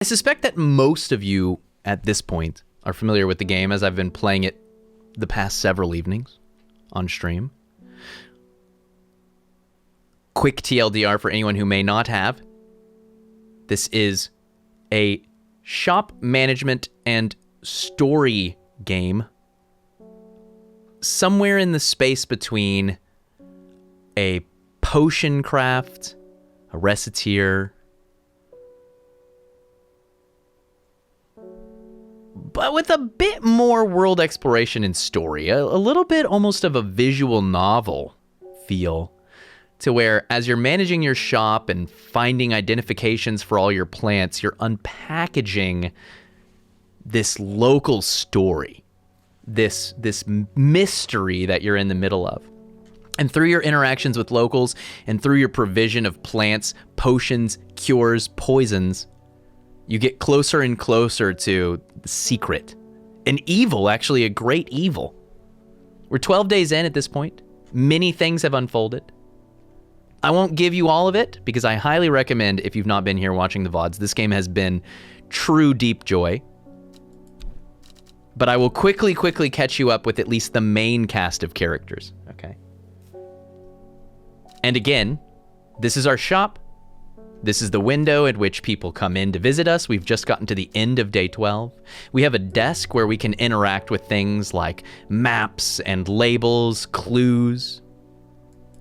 I suspect that most of you at this point are familiar with the game, as I've been playing it the past several evenings on stream. Quick TLDR for anyone who may not have. This is a shop management and story game somewhere in the space between a potion craft, a recettear, but with a bit more world exploration and story, a little bit almost of a visual novel feel, to where as you're managing your shop and finding identifications for all your plants, you're unpackaging this local story, this mystery that you're in the middle of. And through your interactions with locals and through your provision of plants, potions, cures, poisons, you get closer and closer to the secret. An evil, actually a great evil. We're 12 days in at this point. Many things have unfolded. I won't give you all of it because I highly recommend, if you've not been here watching the VODs, this game has been true deep joy. But I will quickly catch you up with at least the main cast of characters, okay? And again, this is our shop. This is the window at which people come in to visit us. We've just gotten to the end of day 12. We have a desk where we can interact with things like maps and labels, clues,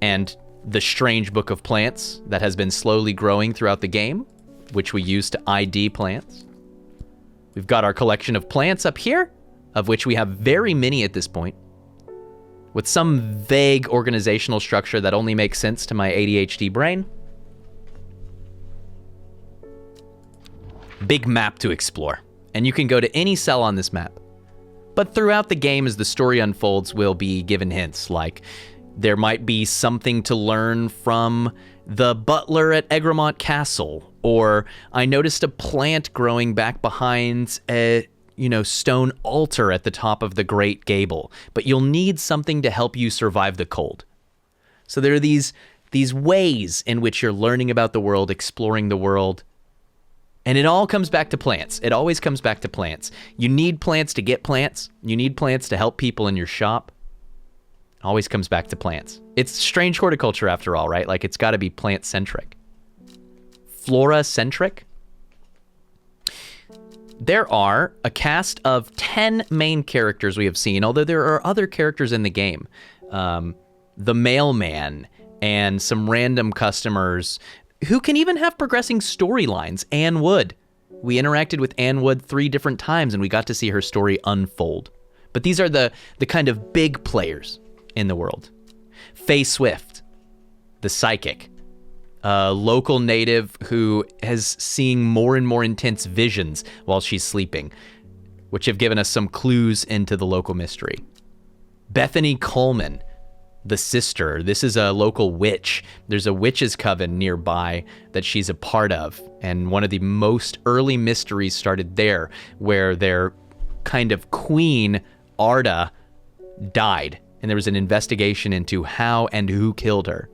and the strange book of plants that has been slowly growing throughout the game, which we use to ID plants. We've got our collection of plants up here, of which we have very many at this point, with some vague organizational structure that only makes sense to my ADHD brain. Big map to explore, and you can go to any cell on this map. But throughout the game, as the story unfolds, we'll be given hints, like there might be something to learn from the butler at Egremont Castle, or I noticed a plant growing back behind a stone altar at the top of the Great Gable, but you'll need something to help you survive the cold. So there are these ways in which you're learning about the world, exploring the world, and it all comes back to plants. It always comes back to plants. You need plants to get plants. You need plants to help people in your shop. It always comes back to plants. It's strange horticulture after all, right? Like, it's got to be plant-centric. Flora-centric? There are a cast of 10 main characters we have seen, although there are other characters in the game. The mailman and some random customers who can even have progressing storylines. Anne Wood. We interacted with Anne Wood 3 different times, and we got to see her story unfold. But these are the kind of big players in the world. Faye Swift, the psychic. A local native who has seeing more and more intense visions while she's sleeping, which have given us some clues into the local mystery. Bethany Coleman, the sister. This is a local witch. There's a witches' coven nearby that she's a part of, and one of the most early mysteries started there, where their kind of queen, Arda, died, and there was an investigation into how and who killed her.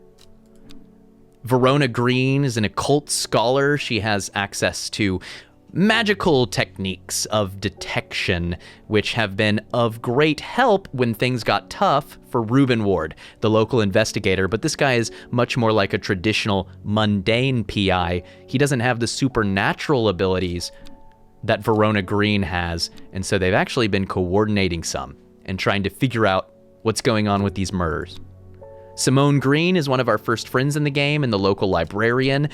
Verona Green is an occult scholar. She has access to magical techniques of detection, which have been of great help when things got tough for Reuben Ward, the local investigator. But this guy is much more like a traditional mundane PI. He doesn't have the supernatural abilities that Verona Green has, and so they've actually been coordinating some and trying to figure out what's going on with these murders. Simone Green is one of our first friends in the game and the local librarian.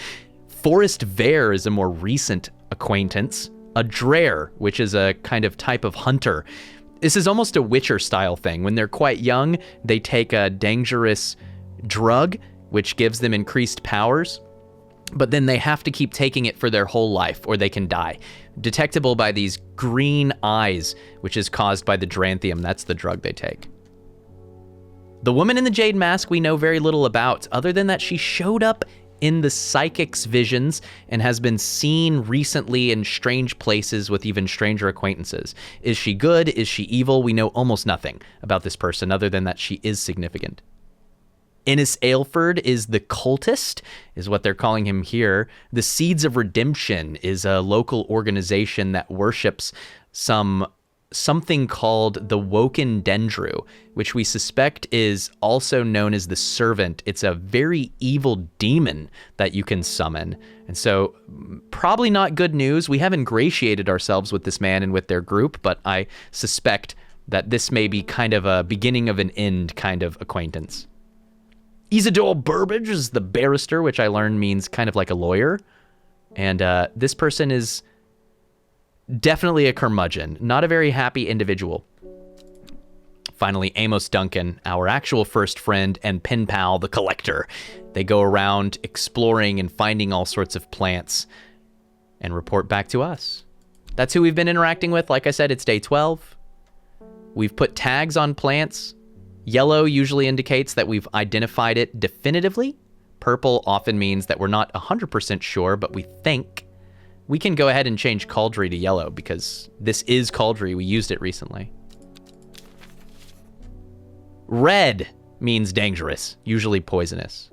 Forrest Vare is a more recent acquaintance. A Drare, which is a kind of type of hunter. This is almost a Witcher style thing. When they're quite young, they take a dangerous drug, which gives them increased powers, but then they have to keep taking it for their whole life or they can die. Detectable by these green eyes, which is caused by the Giranthium. That's the drug they take. The woman in the jade mask we know very little about, other than that she showed up in the psychic's visions and has been seen recently in strange places with even stranger acquaintances. Is she good? Is she evil? We know almost nothing about this person other than that she is significant. Innis Aylford is the cultist, is what they're calling him here. The Seeds of Redemption is a local organization that worships something called the Woken Dendru, which we suspect is also known as the Servant. It's a very evil demon that you can summon. And so probably not good news. We have ingratiated ourselves with this man and with their group, but I suspect that this may be kind of a beginning of an end kind of acquaintance. Isidore Burbage is the barrister, which I learned means kind of like a lawyer. And this person is definitely a curmudgeon, not a very happy individual. Finally, Amos Duncan, our actual first friend and pen pal, the collector. They go around exploring and finding all sorts of plants and report back to us. That's who we've been interacting with. Like I said, it's day 12. We've put tags on plants. Yellow usually indicates that we've identified it definitively. Purple often means that we're not 100% sure, but we think. We can go ahead and change Cauldry to yellow because this is Cauldry. We used it recently. Red means dangerous, usually poisonous.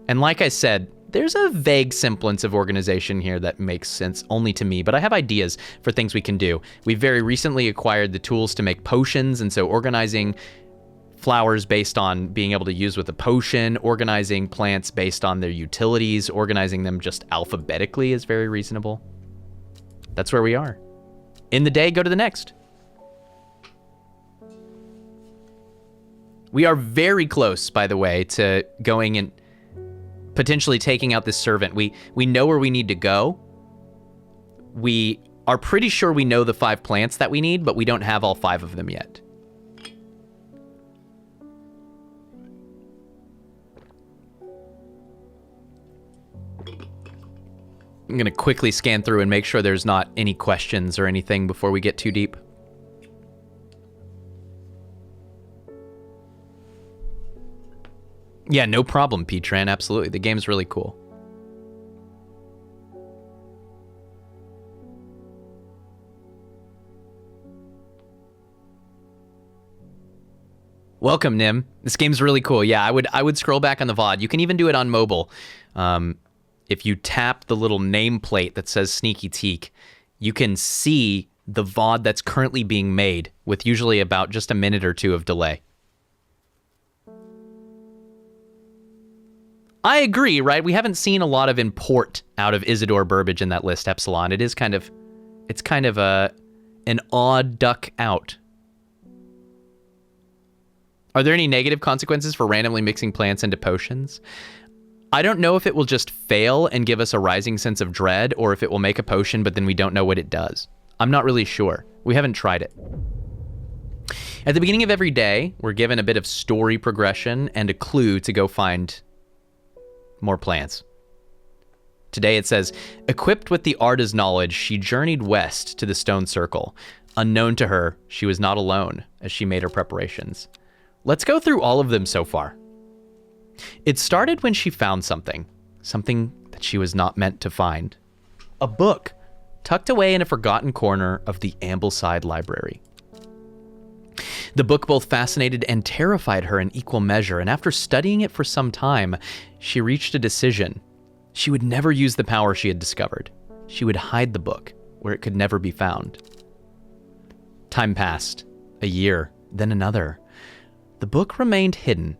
And like I said, there's a vague semblance of organization here that makes sense only to me, but I have ideas for things we can do. We very recently acquired the tools to make potions, and so organizing flowers based on being able to use with a potion, organizing plants based on their utilities, organizing them just alphabetically is very reasonable. That's where we are. In the day, go to the next. We are very close, by the way, to going and potentially taking out this servant. We know where we need to go. We are pretty sure we know the 5 plants that we need, but we don't have all 5 of them yet. I'm going to quickly scan through and make sure there's not any questions or anything before we get too deep. Yeah, no problem, P-Tran. Absolutely. The game's really cool. Welcome, Nim. This game's really cool. Yeah, I would scroll back on the VOD. You can even do it on mobile. If you tap the little nameplate that says Sneaky Teak, you can see the VOD that's currently being made with usually about just a minute or two of delay. I agree, right? We haven't seen a lot of import out of Isidore Burbage in that list, Epsilon. It's kind of an odd duck out. Are there any negative consequences for randomly mixing plants into potions? I don't know if it will just fail and give us a rising sense of dread, or if it will make a potion, but then we don't know what it does. I'm not really sure. We haven't tried it. At the beginning of every day, we're given a bit of story progression and a clue to go find more plants. Today it says, equipped with the Arda's knowledge, she journeyed west to the Stone Circle. Unknown to her, she was not alone as she made her preparations. Let's go through all of them so far. It started when she found something that she was not meant to find. A book tucked away in a forgotten corner of the Ambleside Library. The book both fascinated and terrified her in equal measure, and after studying it for some time, she reached a decision. She would never use the power she had discovered. She would hide the book where it could never be found. Time passed. A year, then another. The book remained hidden,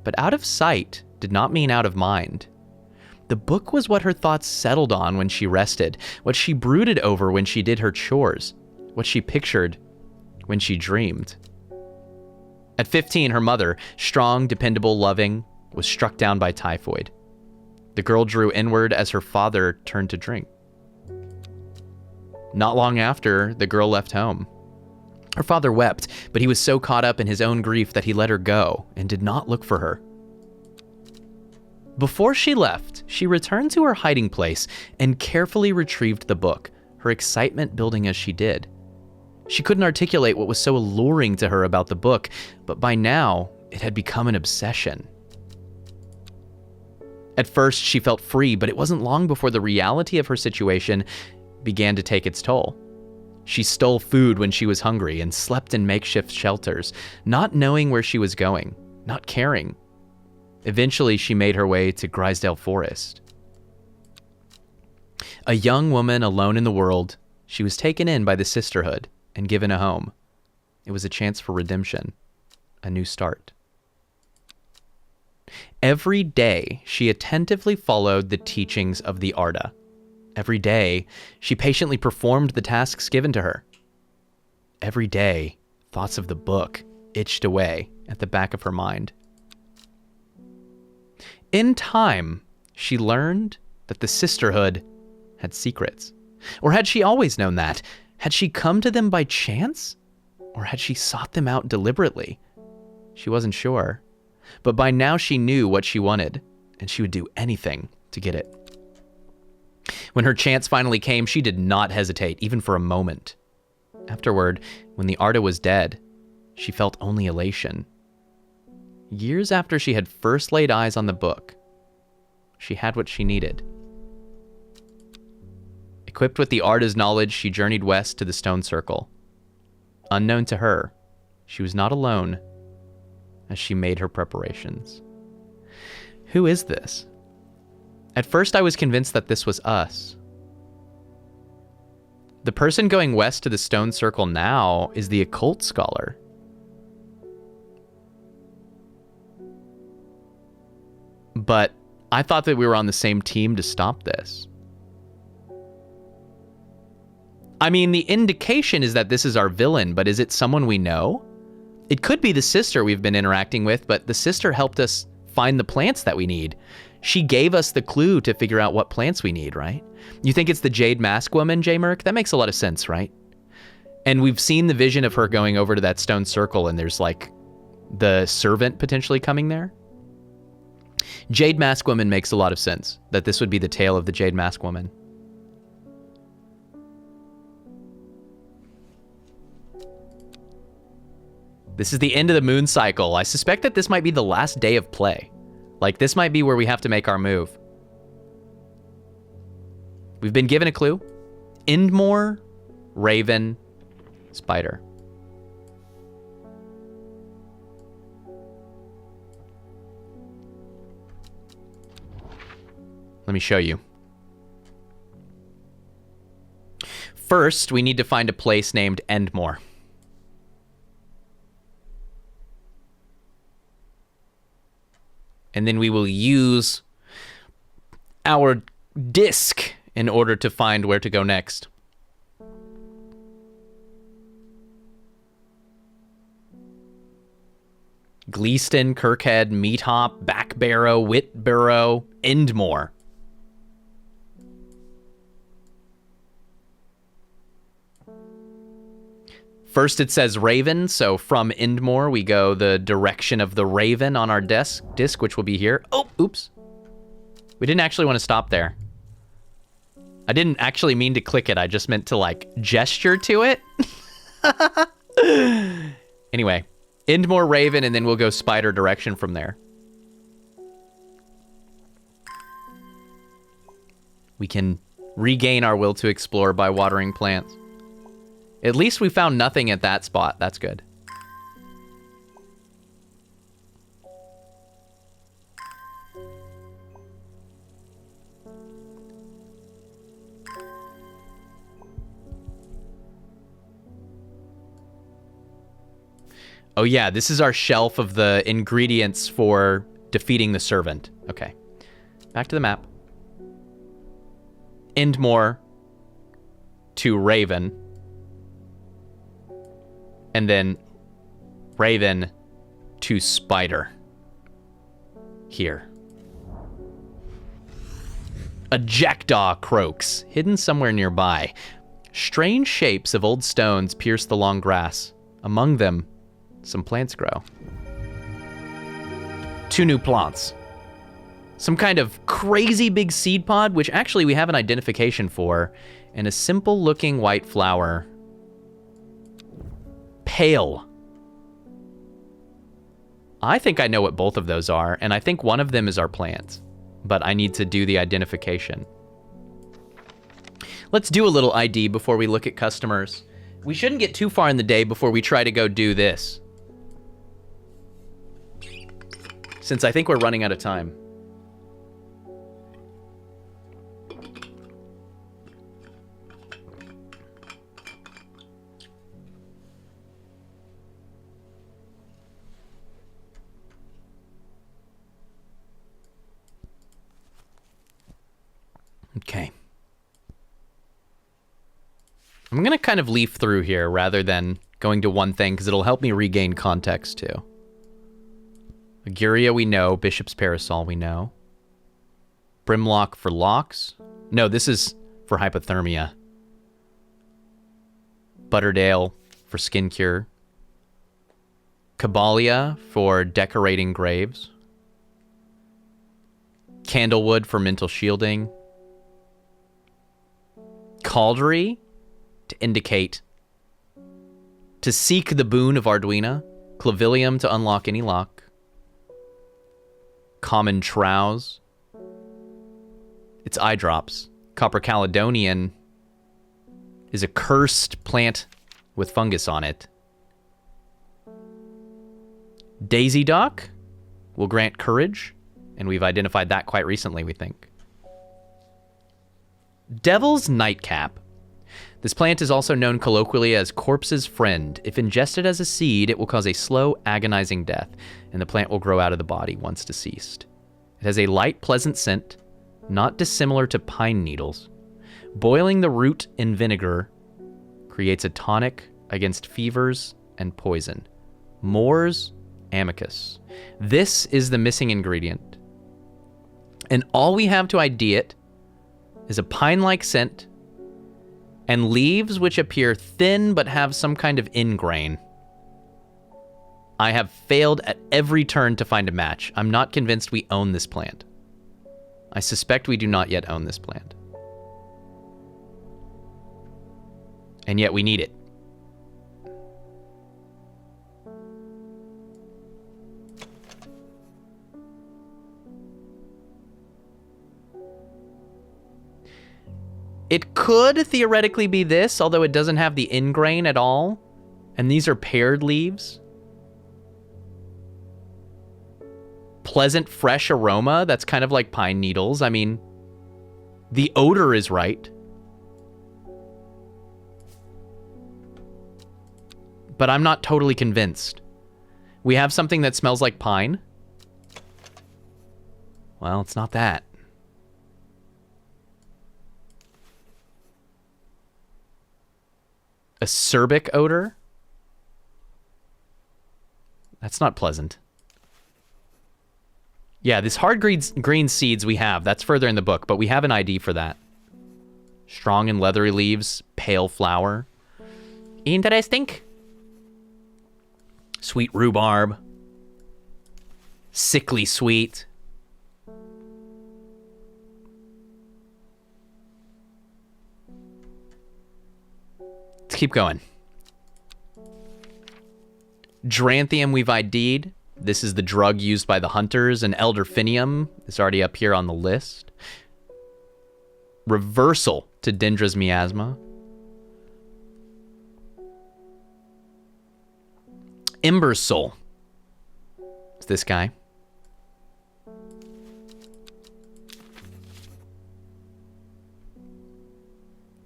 but out of sight did not mean out of mind. The book was what her thoughts settled on when she rested, what she brooded over when she did her chores, what she pictured when she dreamed. At 15, her mother, strong, dependable, loving, was struck down by typhoid. The girl drew inward as her father turned to drink. Not long after, the girl left home. Her father wept, but he was so caught up in his own grief that he let her go and did not look for her. Before she left, she returned to her hiding place and carefully retrieved the book, her excitement building as she did. She couldn't articulate what was so alluring to her about the book, but by now, it had become an obsession. At first, she felt free, but it wasn't long before the reality of her situation began to take its toll. She stole food when she was hungry and slept in makeshift shelters, not knowing where she was going, not caring Eventually, she made her way to Grisdale Forest. A young woman alone in the world, she was taken in by the sisterhood and given a home. It was a chance for redemption, a new start. Every day, she attentively followed the teachings of the Arda. Every day, she patiently performed the tasks given to her. Every day, thoughts of the book itched away at the back of her mind. In time, she learned that the sisterhood had secrets. Or had she always known that? Had she come to them by chance? Or had she sought them out deliberately? She wasn't sure. But by now she knew what she wanted, and she would do anything to get it. When her chance finally came, she did not hesitate, even for a moment. Afterward, when the Arda was dead, she felt only elation. Years after she had first laid eyes on the book, she had what she needed. Equipped with the Arda's knowledge, she journeyed west to the Stone Circle. Unknown to her, she was not alone as she made her preparations. Who is this? At first, I was convinced that this was us. The person going west to the Stone Circle now is the occult scholar. But I thought that we were on the same team to stop this. I mean, the indication is that this is our villain, but is it someone we know? It could be the sister we've been interacting with, but the sister helped us find the plants that we need. She gave us the clue to figure out what plants we need, right? You think it's the Jade Mask Woman, J. Merc? That makes a lot of sense, right? And we've seen the vision of her going over to that stone circle, and there's like the servant potentially coming there. Jade Mask Woman makes a lot of sense, that this would be the tale of the Jade Mask Woman. This is the end of the moon cycle. I suspect that this might be the last day of play. Like, this might be where we have to make our move. We've been given a clue. Endmore, Raven, Spider. Let me show you. First, we need to find a place named Endmore. And then we will use our disc in order to find where to go next. Gleeston, Kirkhead, Meathop, Backbarrow, Whitbarrow, Endmore. First it says Raven, so from Endmore we go the direction of the Raven on our disc, which will be here. Oh, oops. We didn't actually want to stop there. I didn't actually mean to click it, I just meant to like gesture to it. Anyway, Endmore, Raven, and then we'll go Spider direction from there. We can regain our will to explore by watering plants. At least we found nothing at that spot. That's good. Oh yeah, this is our shelf of the ingredients for defeating the servant. Okay. Back to the map. Endmore to Raven. And then Raven to Spider. Here. A jackdaw croaks, hidden somewhere nearby. Strange shapes of old stones pierce the long grass. Among them, some plants grow. 2 new plants. Some kind of crazy big seed pod, which actually we have an identification for, and a simple looking white flower. Pale. I think I know what both of those are, and I think one of them is our plant, but I need to do the identification. Let's do a little ID before we look at customers. We shouldn't get too far in the day before we try to go do this. since I think we're running out of time. Okay. I'm going to kind of leaf through here rather than going to one thing because it'll help me regain context too. Aguria we know. Bishop's Parasol we know. Brimlock for locks. No, this is for hypothermia. Butterdale for skin cure. Cabalia for decorating graves. Candlewood for mental shielding. Caldery to indicate to seek the boon of Arduina. Clavilium to unlock any lock. Common Trouse. It's eye drops. Copper Caledonian is a cursed plant with fungus on it. Daisy Dock will grant courage, and we've identified that quite recently, we think. Devil's Nightcap. This plant is also known colloquially as Corpse's Friend. If ingested as a seed, it will cause a slow, agonizing death, and the plant will grow out of the body once deceased. It has a light, pleasant scent, not dissimilar to pine needles. Boiling the root in vinegar creates a tonic against fevers and poison. Moore's Amicus. This is the missing ingredient. And all we have to ID it is a pine-like scent and leaves which appear thin but have some kind of ingrain. I have failed at every turn to find a match. I'm not convinced we own this plant. I suspect we do not yet own this plant. And yet we need it. It could theoretically be this, although it doesn't have the ingrain at all. And these are paired leaves. Pleasant, fresh aroma. That's kind of like pine needles. I mean, the odor is right. But I'm not totally convinced. We have something that smells like pine. Well, it's not that. Acerbic odor? That's not pleasant. Yeah, this hard green seeds we have. That's further in the book, but we have an ID for that. Strong and leathery leaves. Pale flower. Interesting. Sweet rhubarb. Sickly sweet. Let's keep going. Giranthium we've ID'd. This is the drug used by the hunters, and Elderfinium is already up here on the list. Reversal to Dendra's miasma. Embersoul. It's this guy.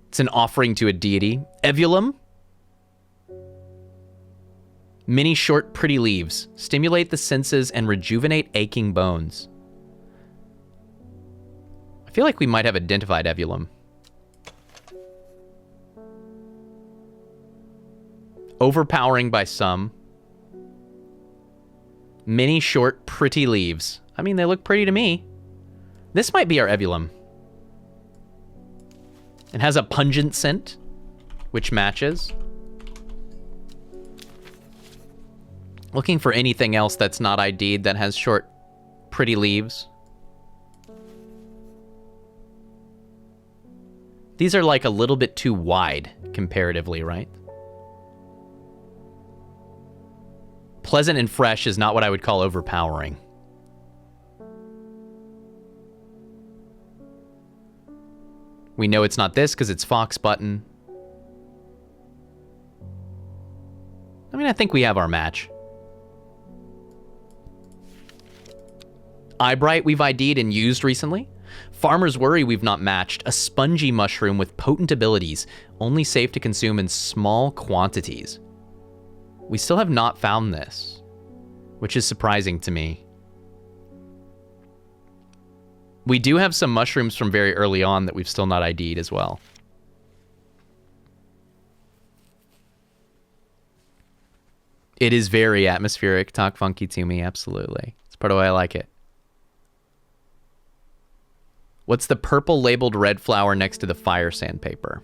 It's an offering to a deity. Evulum. Many short, pretty leaves. Stimulate the senses and rejuvenate aching bones. I feel like we might have identified Evulum. Overpowering by some. Many short, pretty leaves. I mean, they look pretty to me. This might be our Evulum. It has a pungent scent, which matches. Looking for anything else that's not ID'd that has short, pretty leaves. These are like a little bit too wide, comparatively, right? Pleasant and fresh is not what I would call overpowering. We know it's not this because it's Fox Button. I mean, I think we have our match. Eyebright we've ID'd and used recently. Farmer's Worry we've not matched. A spongy mushroom with potent abilities, only safe to consume in small quantities. We still have not found this, which is surprising to me. We do have some mushrooms from very early on that we've still not ID'd as well. It is very atmospheric. Talk funky to me, absolutely. It's part of why I like it. What's the purple labeled red flower next to the fire sandpaper?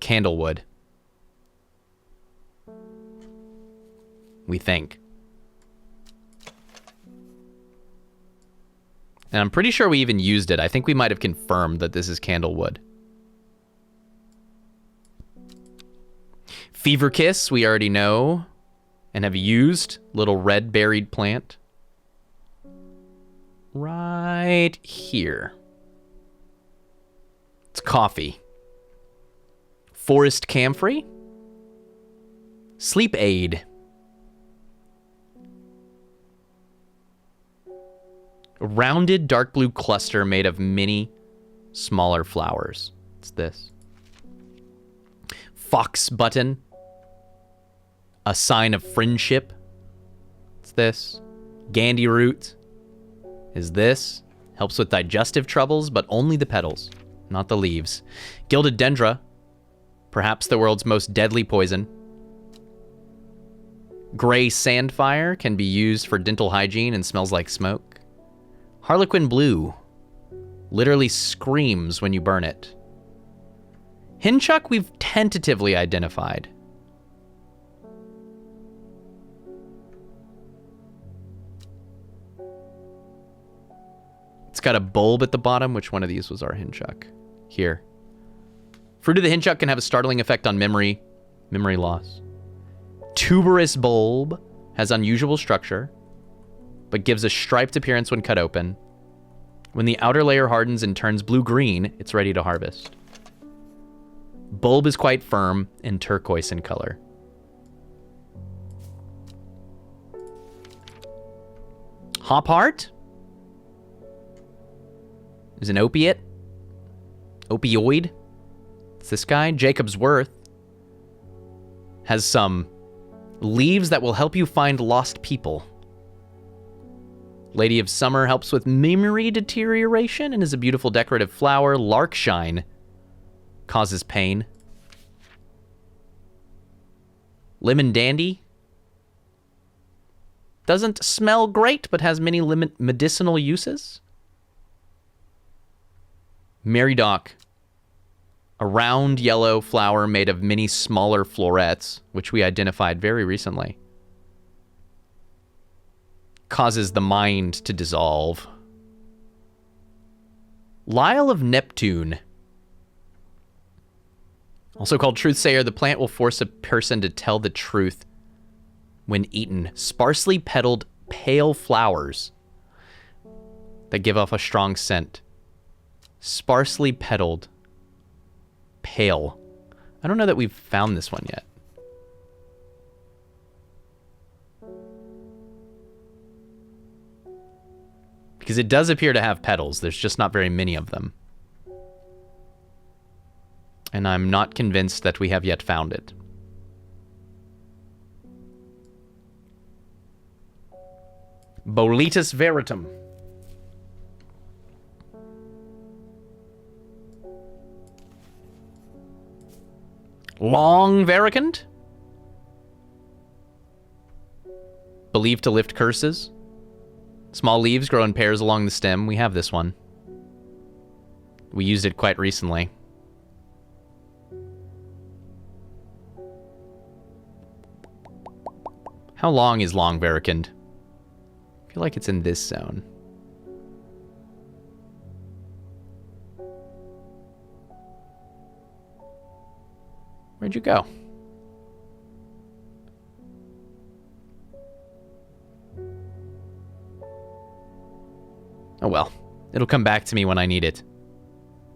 Candlewood. We think. And I'm pretty sure we even used it. I think we might have confirmed that this is candlewood. Fever Kiss, we already know and have used. Little red berried plant. Right here. It's coffee. Forest Camphor. Sleep Aid. A rounded dark blue cluster made of many smaller flowers. It's this. Fox Button. A sign of friendship. It's this. Gandy Root is this. Helps with digestive troubles, but only the petals, not the leaves. Gilded Dendra. Perhaps the world's most deadly poison. Gray Sandfire can be used for dental hygiene and smells like smoke. Harlequin Blue literally screams when you burn it. Hinchuck we've tentatively identified. It's got a bulb at the bottom. Which one of these was our Hinchuck? Here. Fruit of the Hinchuck can have a startling effect on memory loss. Tuberous bulb has unusual structure, but gives a striped appearance when cut open. When the outer layer hardens and turns blue-green, it's ready to harvest. Bulb is quite firm and turquoise in color. Hop Heart is an opiate. Opioid. It's this guy. Jacob's Worth has some leaves that will help you find lost people. Lady of Summer helps with memory deterioration and is a beautiful decorative flower. Larkshine causes pain. Lemon Dandy doesn't smell great, but has many medicinal uses. Mary Dock, a round yellow flower made of many smaller florets, which we identified very recently. Causes the mind to dissolve. Lyle of Neptune. Also called Truthsayer, the plant will force a person to tell the truth when eaten. Sparsely petaled pale flowers that give off a strong scent. Sparsely petaled pale. I don't know that we've found this one yet. Because it does appear to have petals. There's just not very many of them. And I'm not convinced that we have yet found it. Boletus Veritum. Long Vericant. Believed to lift curses. Small leaves grow in pairs along the stem. We have this one. We used it quite recently. How long is Long Vericant? I feel like it's in this zone. Where'd you go? Oh well, it'll come back to me when I need it.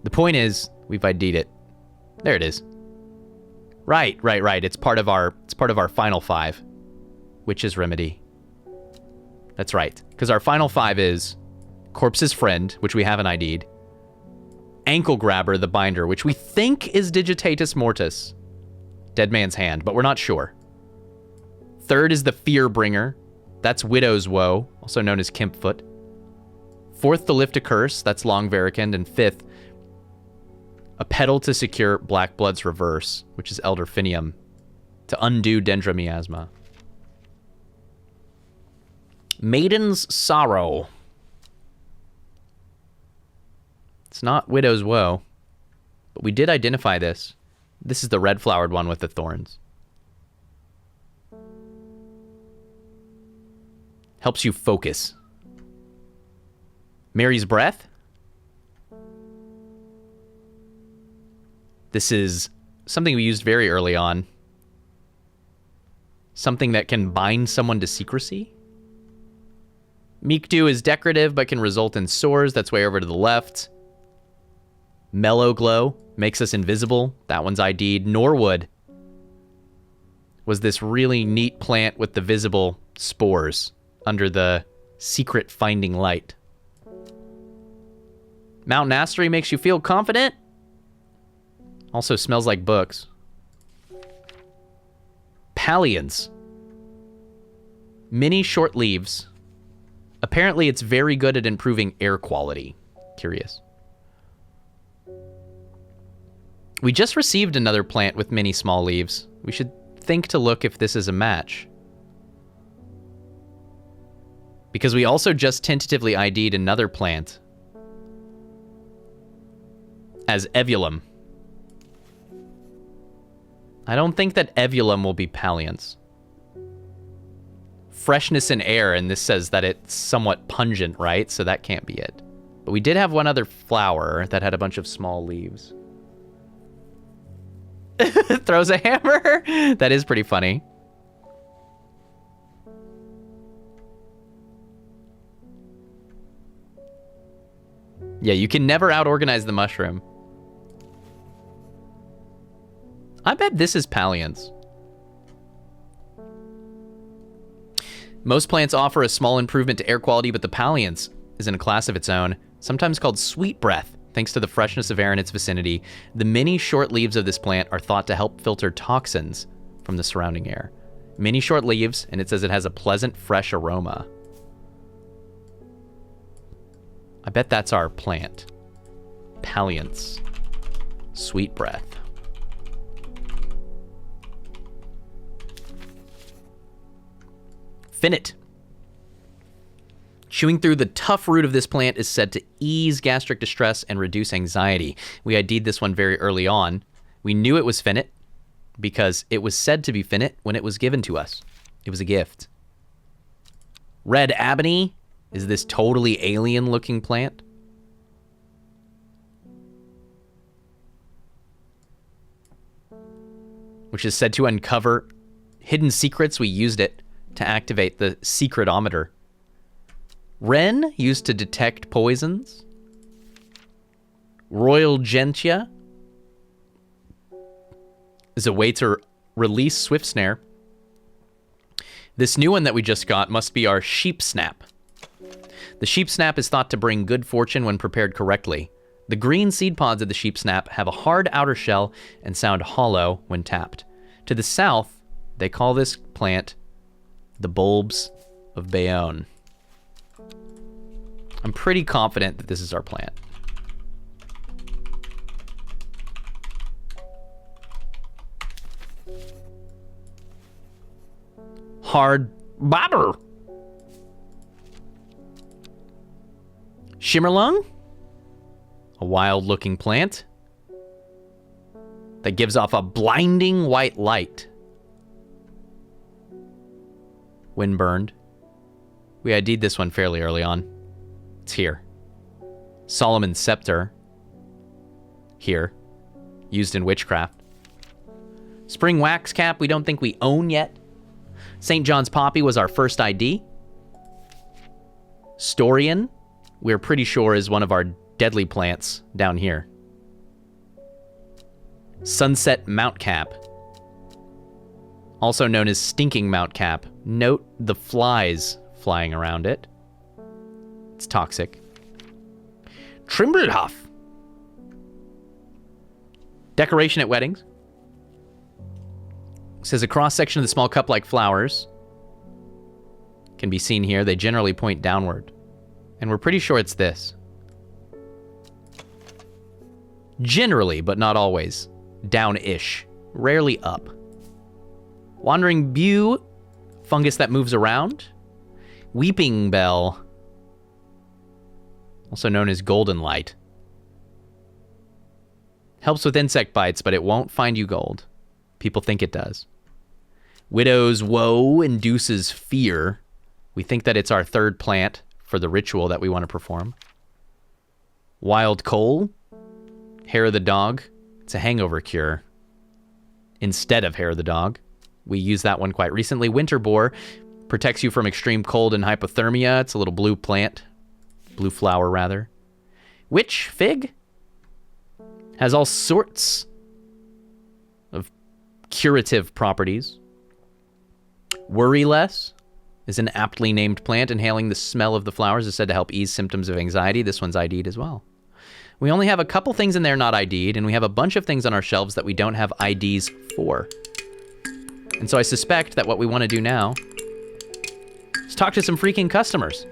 The point is, we've ID'd it. There it is. Right. It's part of our final 5. Witch's Remedy. That's right. Because our final 5 is Corpse's Friend, which we haven't ID'd. Ankle Grabber, the Binder, which we think is Digitatus Mortis. Dead Man's Hand, but we're not sure. 3rd is the Fear Bringer. That's Widow's Woe, also known as Kimpfoot. 4th, the Lift a Curse. That's Long Varicand. And 5th, a Petal to secure Blackblood's Reverse, which is Elderfinium, to undo Dendra Miasma. Maiden's Sorrow. It's not Widow's Woe, but we did identify this. This is the red-flowered one with the thorns. Helps you focus. Mary's Breath. This is something we used very early on. Something that can bind someone to secrecy. Meek Dew is decorative, but can result in sores. That's way over to the left. Mellow Glow makes us invisible. That one's ID'd. Norwood was this really neat plant with the visible spores under the secret finding light. Mountain Astery makes you feel confident. Also smells like books. Pallions. Mini short leaves. Apparently it's very good at improving air quality. Curious. We just received another plant with many small leaves. We should think to look if this is a match. Because we also just tentatively ID'd another plant as Evulum. I don't think that Evulum will be Palliance. Freshness in air, and this says that it's somewhat pungent, right? So that can't be it. But we did have one other flower that had a bunch of small leaves. Throws a hammer. That is pretty funny. Yeah, you can never out-organize the mushroom. I bet this is Palliance. Most plants offer a small improvement to air quality, but the Palliance is in a class of its own, sometimes called Sweet Breath. Thanks to the freshness of air in its vicinity, the many short leaves of this plant are thought to help filter toxins from the surrounding air. Many short leaves, and it says it has a pleasant, fresh aroma. I bet that's our plant. Palliance. Sweet Breath. Finnet. Chewing through the tough root of this plant is said to ease gastric distress and reduce anxiety. We ID'd this one very early on. We knew it was Finnet because it was said to be Finnet when it was given to us. It was a gift. Red Ebony is this totally alien-looking plant. Which is said to uncover hidden secrets. We used it to activate the secretometer. Wren, used to detect poisons. Royal Gentia is a way to release Swift Snare. This new one that we just got must be our Sheep Snap. The Sheep Snap is thought to bring good fortune when prepared correctly. The green seed pods of the Sheep Snap have a hard outer shell and sound hollow when tapped. To the south, they call this plant the Bulbs of Bayonne. I'm pretty confident that this is our plant. Hard Bobber. Shimmerlung. A wild-looking plant that gives off a blinding white light when burned. We ID'd this one fairly early on. It's here. Solomon's Scepter. Here. Used in witchcraft. Spring Wax Cap, we don't think we own yet. St. John's Poppy was our first ID. Storian, we're pretty sure is one of our deadly plants down here. Sunset Mount Cap. Also known as Stinking Mount Cap. Note the flies flying around it. It's toxic. Trimblehuff. Decoration at weddings. It says a cross-section of the small cup-like flowers can be seen here. They generally point downward. And we're pretty sure it's this. Generally, but not always. Down-ish. Rarely up. Wandering Bew. Fungus that moves around. Weeping Bell. Also known as Golden Light. Helps with insect bites, but it won't find you gold. People think it does. Widow's Woe induces fear. We think that it's our third plant for the ritual that we want to perform. Wild Coal. Hair of the Dog. It's a hangover cure. Instead of Hair of the Dog. We used that one quite recently. Winter Boar protects you from extreme cold and hypothermia. It's a little blue plant. Blue flower, rather. Witch Fig has all sorts of curative properties. Worry Less is an aptly named plant. Inhaling the smell of the flowers is said to help ease symptoms of anxiety. This one's ID'd as well. We only have a couple things in there not ID'd, and we have a bunch of things on our shelves that we don't have IDs for. And so I suspect that what we want to do now is talk to some freaking customers.